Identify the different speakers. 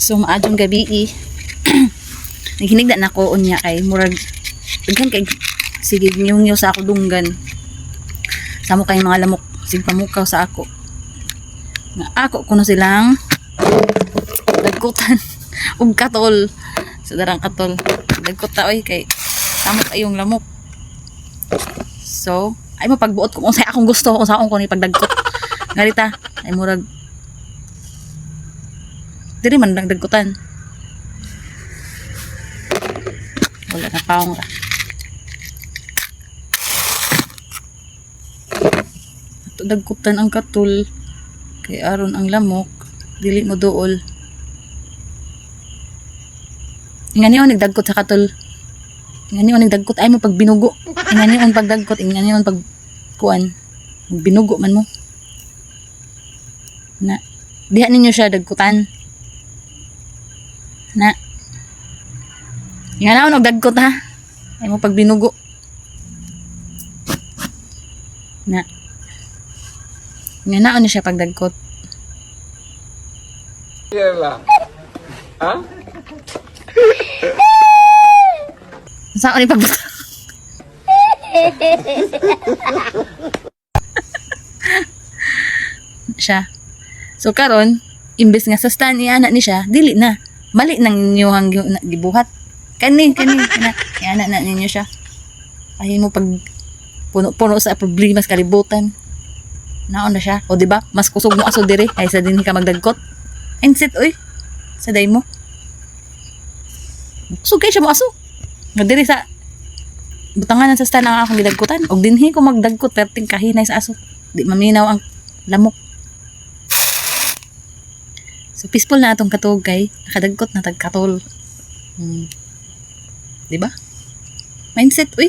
Speaker 1: So maadtong gabi naghinigda na ko unya kay murag daghan kay sige nyungyo sa ako dunggan. Samo kay mga lamok sig pamukaw sa ako. Nga ako kuno silang dagkutan ug katol. Sa darang katol. Dagkot ta oy kay samo kayong lamok. So, ay mapagbuot ko kung sa akong gusto kung sa akong kuno pagdagkot. Ngarita ay murag diri man lang dagkutan. Wala na paong ra. Ato dagkutan ang katul kay aron ang lamok dili mo duol. Ingani on nagdagkot sa katul. Ingani on nagdagkot ay mo pag binugo. Ingani on pagdagkot, ingani on pag kuan. Binugo man mo. Na diha ninyo siya dagkutan. Na ingani on nagdagkot ha. Ay mo pag binugo. Na ingani on siya pagdagkot.
Speaker 2: Yela. Ha?
Speaker 1: Saan ni pagbuto? Siya. So karon, imbes nga sa stand niya anak ni siya, dili na. Mali nang inyo hang gibuhat. Kani na ana na ninyo siya. Ay mo pag puno-puno sa problema sa kalibutan. Naon na siya. O di ba? Mas kusog mo aso diri kaysa dinhi ka magdagkot. Insit oy. Sa day mo. Kusog kay siya mo aso. Nga diri sa butangan sa stand ang akong gidagkutan. Og dinhi ko magdagkot perting kahinay sa aso. Di maminaw ang lamok. So peaceful na atong katog kay nakadagkot na tagkatol. Di ba? Mindset uy.